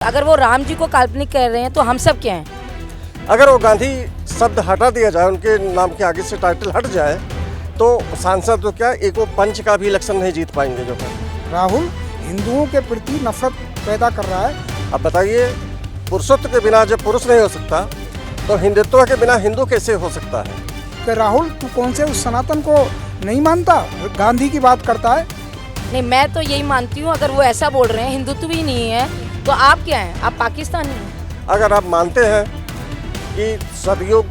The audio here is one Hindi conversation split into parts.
अगर वो राम जी को काल्पनिक कह रहे हैं तो हम सब क्या हैं? अगर वो गांधी शब्द हटा दिया जाए, उनके नाम के आगे से टाइटल हट जाए, तो सांसद तो क्या एक वो पंच का भी इलेक्शन नहीं जीत पाएंगे जो है। राहुल हिंदुओं के प्रति नफरत पैदा कर रहा है। अब बताइए, पुरुषत्व के बिना जब पुरुष नहीं हो सकता तो हिंदुत्व के बिना हिंदू कैसे हो सकता है? कि राहुल तू कौन से उस सनातन को नहीं मानता, गांधी की बात करता है। नहीं, मैं तो यही मानती हूँ, अगर वो ऐसा बोल रहे हैं हिंदुत्व ही नहीं है तो आप क्या हैं? आप पाकिस्तानी हैं। अगर आप मानते हैं कि सतयुग,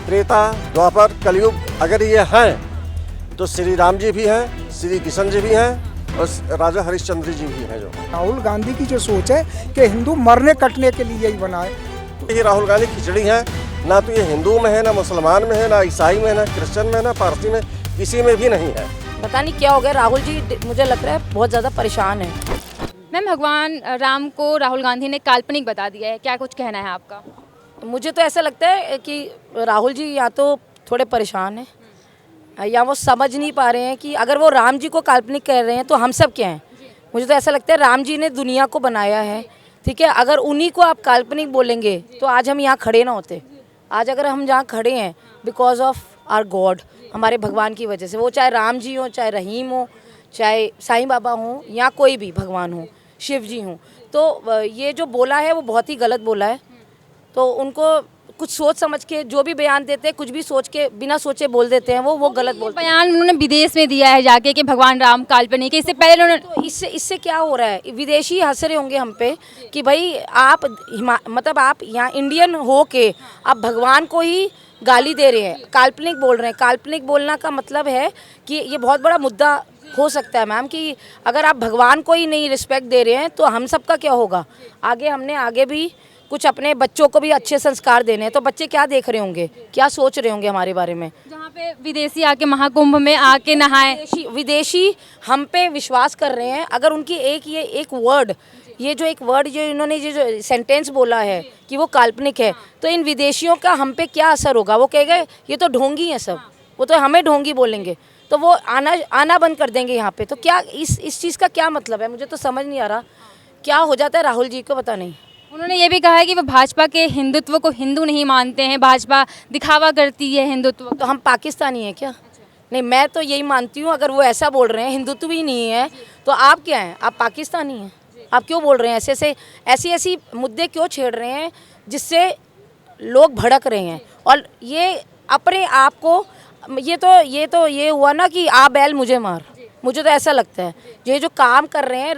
त्रेता, द्वापर, कलयुग अगर ये हैं तो श्री राम जी भी हैं, श्री किशन जी भी हैं और राजा हरिश्चंद्र जी भी हैं। जो राहुल गांधी की जो सोच है कि हिंदू मरने कटने के लिए ही बना है। ये राहुल गांधी खिचड़ी है, ना तो ये हिंदू में है, ना मुसलमान में है, ना ईसाई में है, ना क्रिश्चियन में, ना पारसी में, किसी में भी नहीं है। पता नहीं क्या हो गया राहुल जी, मुझे लग रहा है बहुत ज़्यादा परेशान है। मैम, भगवान राम को राहुल गांधी ने काल्पनिक बता दिया है, क्या कुछ कहना है आपका? मुझे तो ऐसा लगता है कि राहुल जी या तो थोड़े परेशान हैं या वो समझ नहीं पा रहे हैं कि अगर वो राम जी को काल्पनिक कह रहे हैं तो हम सब क्या हैं। मुझे तो ऐसा लगता है राम जी ने दुनिया को बनाया है, ठीक है। अगर उन्हीं को आप काल्पनिक बोलेंगे तो आज हम यहाँ खड़े ना होते। आज अगर हम जहाँ खड़े हैं बिकॉज ऑफ आवर गॉड, हमारे भगवान की वजह से, वो चाहे राम जी हो, चाहे रहीम हो, चाहे साईं बाबा हो, या कोई भी भगवान हो, शिव जी हों। तो ये जो बोला है वो बहुत ही गलत बोला है। तो उनको कुछ सोच समझ के जो भी बयान देते हैं, कुछ भी सोच के बिना सोचे बोल देते हैं, वो गलत बोलते हैं। बयान उन्होंने विदेश में दिया है जाके कि भगवान राम काल्पनिक है। इससे पहले उन्होंने तो इससे क्या हो रहा है? विदेशी हंस रहे होंगे हम पे कि भाई आप मतलब आप यहाँ इंडियन हो के आप भगवान को ही गाली दे रहे हैं, काल्पनिक बोल रहे हैं। काल्पनिक बोलना का मतलब है कि ये बहुत बड़ा मुद्दा हो सकता है मैम, कि अगर आप भगवान को ही नहीं रिस्पेक्ट दे रहे हैं तो हम सबका क्या होगा? हमने आगे भी कुछ अपने बच्चों को भी अच्छे संस्कार देने हैं, तो बच्चे क्या देख रहे होंगे, क्या सोच रहे होंगे हमारे बारे में? जहाँ पे विदेशी आके महाकुंभ में आके नहाए, विदेशी हम पे विश्वास कर रहे हैं। अगर उनकी एक वर्ड, ये जो इन्होंने ये जो सेंटेंस बोला है कि वो काल्पनिक है, तो इन विदेशियों का हम पे क्या असर होगा? वो कहेगा ये तो ढोंगी हैं सब, वो तो हमें ढोंगी बोलेंगे, तो वो आना बंद कर देंगे यहाँ पे। तो क्या इस चीज़ का क्या मतलब है? मुझे तो समझ नहीं आ रहा क्या हो जाता है राहुल जी को, पता नहीं। उन्होंने ये भी कहा है कि वो भाजपा के हिंदुत्व को हिंदू नहीं मानते हैं, भाजपा दिखावा करती है हिंदुत्व। तो हम पाकिस्तानी हैं क्या? नहीं, मैं तो यही मानती हूँ, अगर वो ऐसा बोल रहे हैं हिंदुत्व ही नहीं है तो आप क्या हैं? आप पाकिस्तानी हैं। आप क्यों बोल रहे हैं ऐसी मुद्दे क्यों छेड़ रहे हैं जिससे लोग भड़क रहे हैं? और ये अपने आप को ये हुआ ना कि आ बैल मुझे मार। मुझे तो ऐसा लगता है ये जो काम कर रहे हैं,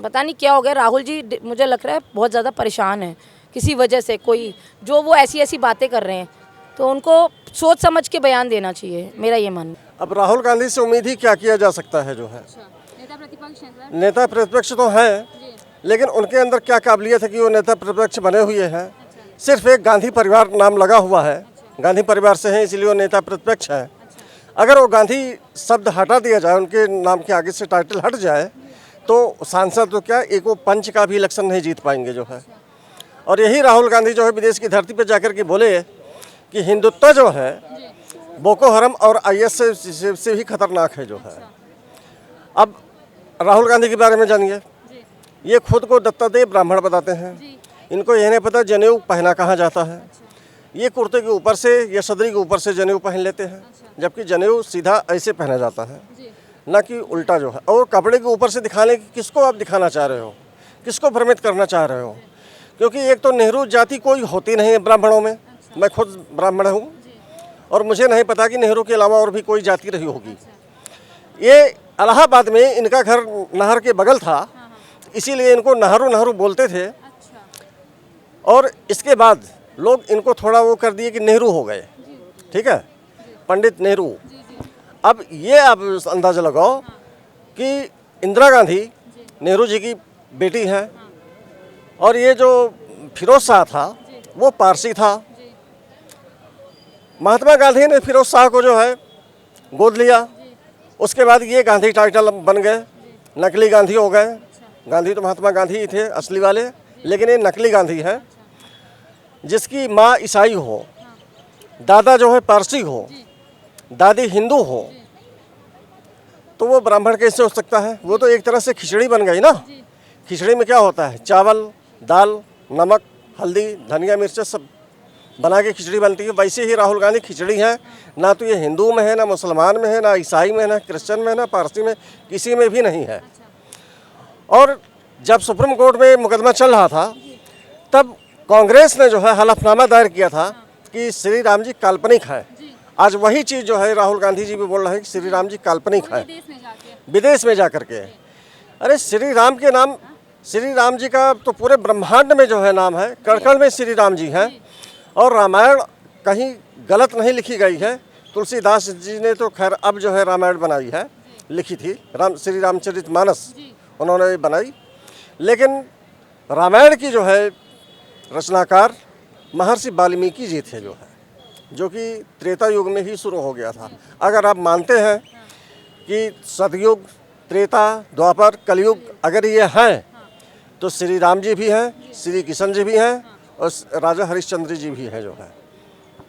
पता नहीं क्या हो गया राहुल जी, मुझे लग रहा है बहुत ज़्यादा परेशान है किसी वजह से। कोई जो वो ऐसी बातें कर रहे हैं तो उनको सोच समझ के बयान देना चाहिए, मेरा ये मानना। अब राहुल गांधी से उम्मीद ही क्या किया जा सकता है? जो है नेता प्रतिपक्ष तो हैं, लेकिन उनके अंदर क्या काबिलियत है कि वो नेता प्रतिपक्ष बने हुए हैं? सिर्फ एक गांधी परिवार नाम लगा हुआ है, गांधी परिवार से हैं इसलिए वो नेता प्रतिपक्ष है। अगर वो गांधी शब्द हटा दिया जाए, उनके नाम के आगे से टाइटल हट जाए, तो सांसद तो क्या एक वो पंच का भी इलेक्शन नहीं जीत पाएंगे जो है। और यही राहुल गांधी जो है विदेश की धरती पर जाकर के बोले कि हिंदुत्व जो है बोको हरम और IS से भी खतरनाक है जो है। अब राहुल गांधी के बारे में जानिए, ये खुद को दत्तात्रेय ब्राह्मण बताते हैं। इनको यह नहीं पता जनेऊ पहना कहाँ जाता है। ये कुर्ते के ऊपर से या सदरी के ऊपर से जनेऊ पहन लेते हैं, जबकि जनेऊ सीधा ऐसे पहना जाता है, ना कि उल्टा जो है। और कपड़े के ऊपर से दिखाने की किसको आप दिखाना चाह रहे हो, किसको भ्रमित करना चाह रहे हो? क्योंकि एक तो नेहरू जाति कोई होती नहीं है ब्राह्मणों में। मैं खुद ब्राह्मण हूँ और मुझे नहीं पता कि नेहरू के अलावा और भी कोई जाति रही होगी। ये इलाहाबाद में इनका घर नहर के बगल था, इसीलिए इनको नहरू बोलते थे। और इसके बाद लोग इनको थोड़ा वो कर दिए कि नेहरू हो गए, ठीक है, पंडित नेहरू। अब ये आप अंदाज़ा लगाओ कि इंदिरा गांधी नेहरू जी की बेटी है, और ये जो फिरोज शाह था वो पारसी था। महात्मा गांधी ने फिरोज शाह को जो है गोद लिया, उसके बाद ये गांधी टाइटल बन गए, नकली गांधी हो गए। गांधी तो महात्मा गांधी ही थे असली वाले, लेकिन ये नकली गांधी है। जिसकी माँ ईसाई हो, दादा जो है पारसी हो, दादी हिंदू हो, तो वो ब्राह्मण कैसे हो सकता है? वो तो एक तरह से खिचड़ी बन गई ना। खिचड़ी में क्या होता है? चावल, दाल, नमक, हल्दी, धनिया, मिर्च सब बना के खिचड़ी बनती है। वैसे ही राहुल गांधी खिचड़ी है। ना तो ये हिंदू में है, ना मुसलमान में है, ना ईसाई में, ना क्रिश्चियन में, ना पारसी में, किसी में भी नहीं है। और जब सुप्रीम कोर्ट में मुकदमा चल रहा था तब कांग्रेस ने जो है हलफनामा दायर किया था कि श्री राम जी काल्पनिक है। आज वही चीज़ जो है राहुल गांधी जी भी बोल रहे हैं कि श्री राम जी काल्पनिक है, विदेश में जा कर के। अरे श्री राम के नाम, श्री राम जी का तो पूरे ब्रह्मांड में जो है नाम है, कण-कण में श्री राम जी हैं। और रामायण कहीं गलत नहीं लिखी गई है। तुलसीदास जी ने तो खैर अब जो है रामायण बनाई है, लिखी थी श्री रामचरितमानस उन्होंने बनाई। लेकिन रामायण की जो है रचनाकार महर्षि वाल्मीकि जी थे, जो है जो कि त्रेता युग में ही शुरू हो गया था। अगर आप मानते हैं कि सतयुग, त्रेता, द्वापर, कलयुग अगर ये हैं तो श्री राम जी भी हैं, श्री किशन जी भी हैं और राजा हरिश्चंद्र जी भी हैं जो है।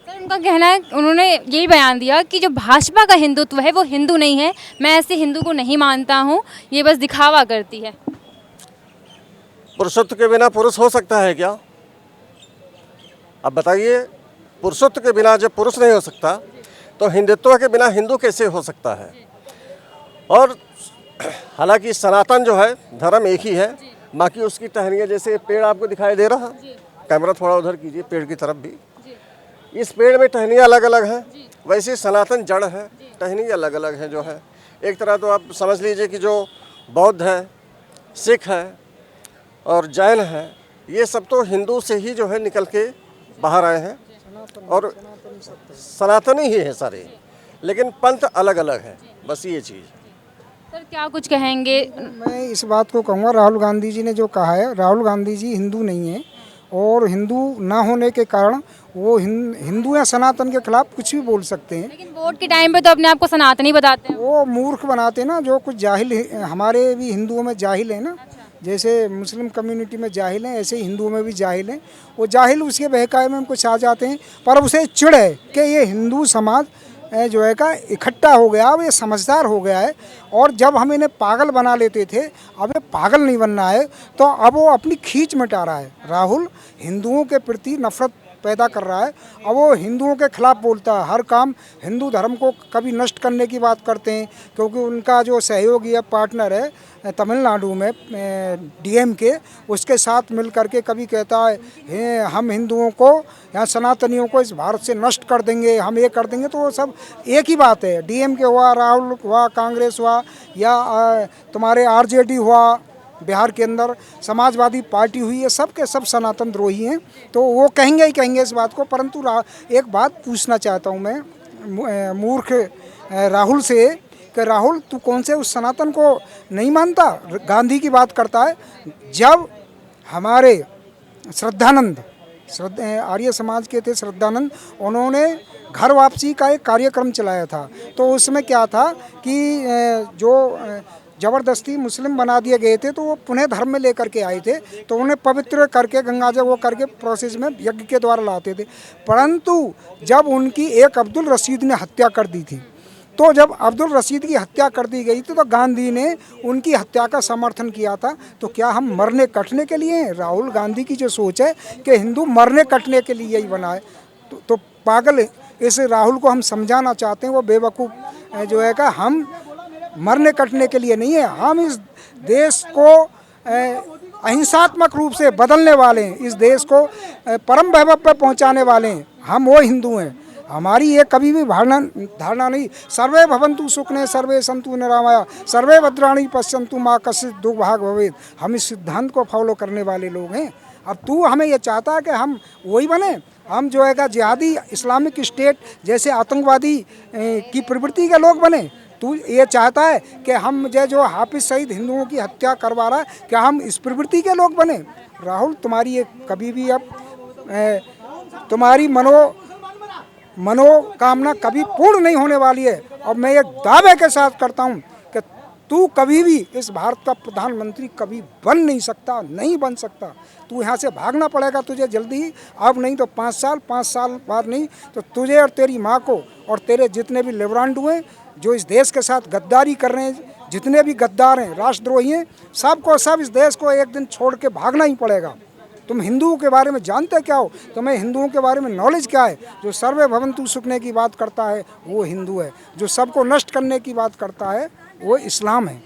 सर उनका कहना है, उन्होंने यही बयान दिया कि जो भाजपा का हिंदुत्व है वो हिंदू नहीं है, मैं ऐसे हिंदू को नहीं मानता हूँ, ये बस दिखावा करती है। पुरुषत्व के बिना पुरुष हो सकता है क्या? अब बताइए, पुरुषत्व के बिना जब पुरुष नहीं हो सकता तो हिंदुत्व के बिना हिंदू कैसे हो सकता है? और हालांकि सनातन जो है धर्म एक ही है, बाकी उसकी टहनियाँ, जैसे पेड़ आपको दिखाई दे रहा, कैमरा थोड़ा उधर कीजिए पेड़ की तरफ भी, इस पेड़ में टहनियाँ अलग अलग हैं, वैसे सनातन जड़ है, टहनी अलग अलग है जो है। एक तरह तो आप समझ लीजिए कि जो बौद्ध है, सिख है और जैन है, ये सब तो हिंदू से ही जो है निकल के बाहर आए हैं और सनातनी ही है सारे, लेकिन पंथ अलग अलग है, बस ये चीज़। सर क्या कुछ कहेंगे? मैं इस बात को कहूँगा, राहुल गांधी जी ने जो कहा है, राहुल गांधी जी हिंदू नहीं है और हिंदू ना होने के कारण वो हिंदू या सनातन के खिलाफ कुछ भी बोल सकते हैं। लेकिन वोट के टाइम पे तो अपने आप को सनातनी बताते हैं। वो मूर्ख बनाते हैं ना, जो कुछ जाहिल हमारे भी हिंदुओं में जाहिल है ना, जैसे मुस्लिम कम्युनिटी में जाहिल हैं, ऐसे ही हिंदुओं में भी जाहिल हैं। वो जाहिल उसके बहकावे में कुछ आ जाते हैं, पर उसे चिढ़ है कि ये हिंदू समाज जो है का इकट्ठा हो गया, अब ये समझदार हो गया है। और जब हम इन्हें पागल बना लेते थे, अब ये पागल नहीं बनना है, तो अब वो अपनी खींच मिटा रहा है। राहुल हिंदुओं के प्रति नफरत पैदा कर रहा है। अब वो हिंदुओं के खिलाफ बोलता है, हर काम हिंदू धर्म को कभी नष्ट करने की बात करते हैं, क्योंकि उनका जो सहयोगी है, पार्टनर है तमिलनाडु में डीएमके, उसके साथ मिल करके कभी कहता है हम हिंदुओं को या सनातनियों को इस भारत से नष्ट कर देंगे, हम ये कर देंगे। तो वो सब एक ही बात है, डीएमके हुआ, राहुल हुआ, कांग्रेस हुआ, या तुम्हारे आरजेडी हुआ, बिहार के अंदर समाजवादी पार्टी हुई है, सब के सब सनातन द्रोही हैं। तो वो कहेंगे ही कहेंगे इस बात को। परंतु एक बात पूछना चाहता हूँ मैं मूर्ख राहुल से कि राहुल तू कौन से उस सनातन को नहीं मानता? गांधी की बात करता है। जब हमारे श्रद्धानंद आर्य समाज के थे श्रद्धानंद, उन्होंने घर वापसी का एक कार्यक्रम चलाया था, तो उसमें क्या था कि जो ज़बरदस्ती मुस्लिम बना दिए गए थे, तो वो पुनः धर्म में लेकर के आए थे, तो उन्हें पवित्र करके गंगा जल वो करके प्रोसेस में यज्ञ के द्वारा लाते थे। परंतु जब उनकी एक अब्दुल रशीद ने हत्या कर दी थी, तो जब अब्दुल रशीद की हत्या कर दी गई थी, तो गांधी ने उनकी हत्या का समर्थन किया था। तो क्या हम मरने कटने के लिए हैं? राहुल गांधी की जो सोच है कि हिंदू मरने कटने के लिए ही बना है, तो पागल है। इस राहुल को हम समझाना चाहते हैं, वो बेवकूफ़ जो है कि हम मरने कटने के लिए नहीं है, हम इस देश को अहिंसात्मक रूप से बदलने वाले हैं, इस देश को परम वैभव पर पहुंचाने वाले हैं। हम वो हिंदू हैं, हमारी ये कभी भी धारणा नहीं। सर्वे भवन्तु सुखिनः सर्वे सन्तु निरामया सर्वे भद्राणि पश्यन्तु मा कश्चित् दुर्भाग् भवेत्। हम इस सिद्धांत को फॉलो करने वाले लोग हैं। अब तू हमें ये चाहता है कि हम वही बने, हम जो है जिहादी इस्लामिक स्टेट जैसे आतंकवादी की प्रवृत्ति के लोग बने? तू ये चाहता है कि हम जो हाफिज सईद हिंदुओं की हत्या करवा रहा है, क्या हम इस प्रवृत्ति के लोग बने? राहुल तुम्हारी ये कभी भी अब तुम्हारी मनोकामना कभी पूर्ण नहीं होने वाली है। और मैं एक दावे के साथ करता हूँ कि तू कभी भी इस भारत का प्रधानमंत्री कभी बन नहीं सकता, नहीं बन सकता। तू यहाँ से भागना पड़ेगा तुझे जल्दी ही, अब नहीं तो 5 साल बाद नहीं तो तुझे और तेरी माँ को और तेरे जितने भी लिबरांडू हैं जो इस देश के साथ गद्दारी कर रहे हैं, जितने भी गद्दार हैं, राष्ट्रद्रोही हैं, सबको सब इस देश को एक दिन छोड़ के भागना ही पड़ेगा। तुम हिंदुओं के बारे में जानते क्या हो, तुम्हें हिंदुओं के बारे में नॉलेज क्या है। जो सर्वे भवन्तु सुखने की बात करता है वो हिंदू है, जो सबको नष्ट करने की बात करता है वो इस्लाम है।